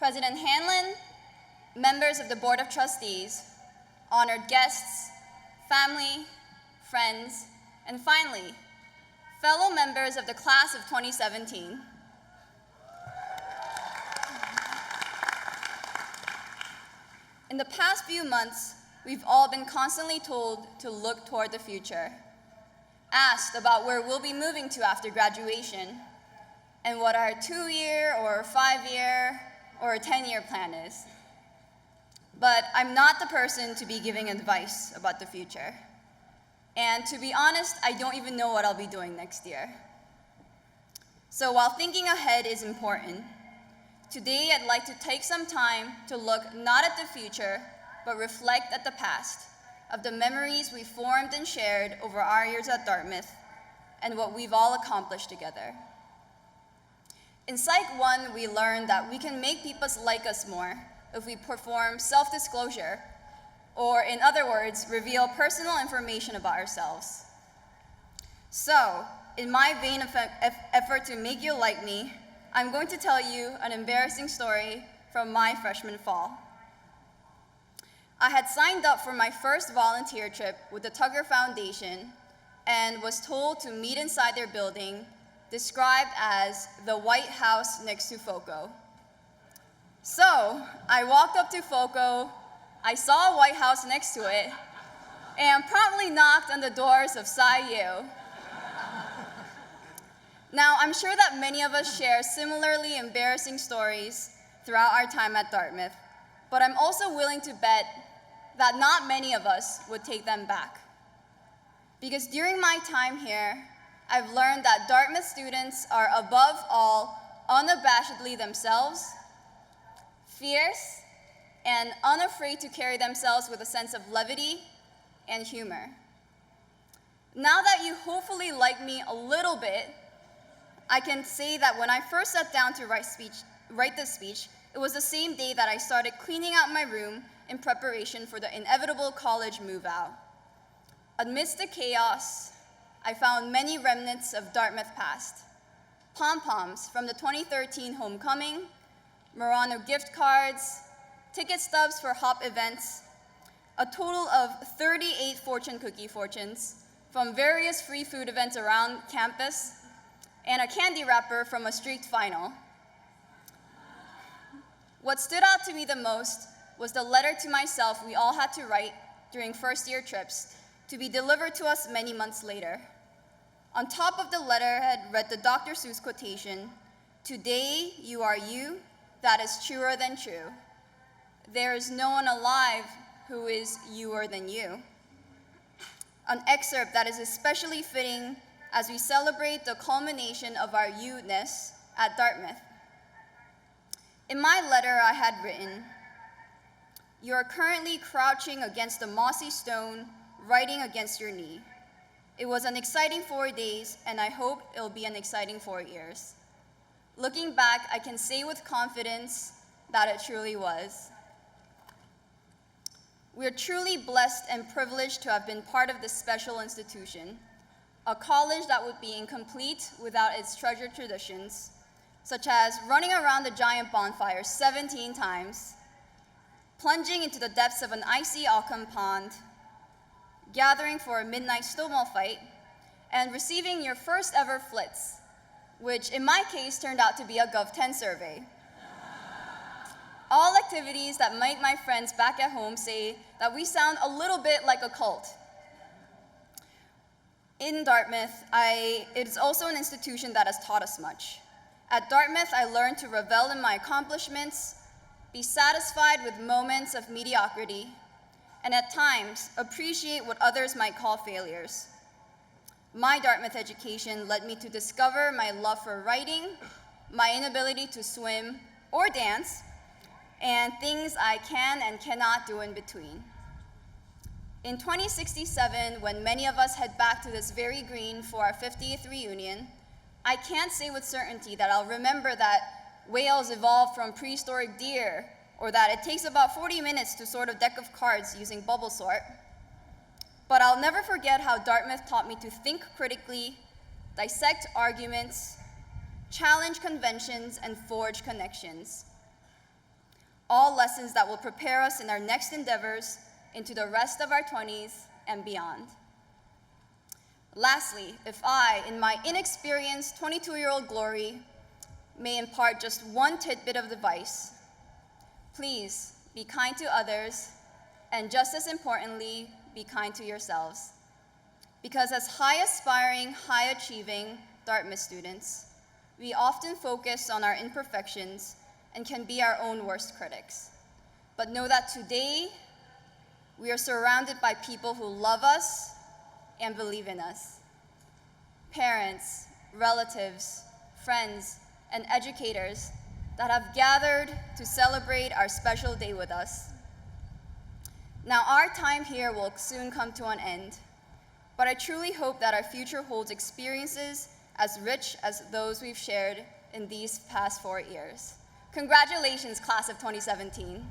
President Hanlon, members of the Board of Trustees, honored guests, family, friends, and finally, fellow members of the class of 2017. In the past few months, we've all been constantly told to look toward the future, asked about where we'll be moving to after graduation, and what our 2-year or 5-year or a 10-year plan is. But I'm not the person to be giving advice about the future. And to be honest, I don't even know what I'll be doing next year. So while thinking ahead is important, today I'd like to take some time to look not at the future, but reflect at the past of the memories we formed and shared over our years at Dartmouth and what we've all accomplished together. In Psych 1, we learned that we can make people like us more if we perform self-disclosure, or in other words, reveal personal information about ourselves. So, in my vain effort to make you like me, I'm going to tell you an embarrassing story from my freshman fall. I had signed up for my first volunteer trip with the Tugger Foundation and was told to meet inside their building, described as the White House next to FOCO. So I walked up to FOCO, I saw a White House next to it, and promptly knocked on the doors of Psi U. Now, I'm sure that many of us share similarly embarrassing stories throughout our time at Dartmouth, but I'm also willing to bet that not many of us would take them back. Because during my time here, I've learned that Dartmouth students are above all unabashedly themselves, fierce, and unafraid to carry themselves with a sense of levity and humor. Now that you hopefully like me a little bit, I can say that when I first sat down to write this speech, it was the same day that I started cleaning out my room in preparation for the inevitable college move-out. Amidst the chaos, I found many remnants of Dartmouth past. Pom-poms from the 2013 homecoming, Murano gift cards, ticket stubs for hop events, a total of 38 fortune cookie fortunes from various free food events around campus, and a candy wrapper from a streaked final. What stood out to me the most was the letter to myself we all had to write during first-year trips to be delivered to us many months later. On top of the letterhead read the Dr. Seuss quotation, "Today you are you, that is truer than true. There is no one alive who is youer than you." An excerpt that is especially fitting as we celebrate the culmination of our you-ness at Dartmouth. In my letter, I had written, "You are currently crouching against a mossy stone, writing against your knee. It was an exciting 4 days, and I hope it'll be an exciting 4 years. Looking back, I can say with confidence that it truly was." We're truly blessed and privileged to have been part of this special institution, a college that would be incomplete without its treasured traditions, such as running around the giant bonfire 17 times, plunging into the depths of an icy Occam pond, gathering for a midnight snowball fight, and receiving your first ever flits, which in my case turned out to be a Gov10 survey. All activities that make my friends back at home say that we sound a little bit like a cult. In Dartmouth, it is also an institution that has taught us much. At Dartmouth, I learned to revel in my accomplishments, be satisfied with moments of mediocrity, and at times, appreciate what others might call failures. My Dartmouth education led me to discover my love for writing, my inability to swim or dance, and things I can and cannot do in between. In 2067, when many of us head back to this very green for our 50th reunion, I can't say with certainty that I'll remember that whales evolved from prehistoric deer, or that it takes about 40 minutes to sort a deck of cards using bubble sort. But I'll never forget how Dartmouth taught me to think critically, dissect arguments, challenge conventions, and forge connections. all lessons that will prepare us in our next endeavors into the rest of our 20s and beyond. Lastly, if I, in my inexperienced 22-year-old glory, may impart just one tidbit of advice, please be kind to others, and just as importantly, be kind to yourselves. Because as high-aspiring, high-achieving Dartmouth students, we often focus on our imperfections and can be our own worst critics. But know that today, we are surrounded by people who love us and believe in us. Parents, relatives, friends, and educators that have gathered to celebrate our special day with us. Now, our time here will soon come to an end, but I truly hope that our future holds experiences as rich as those we've shared in these past 4 years. Congratulations, class of 2017.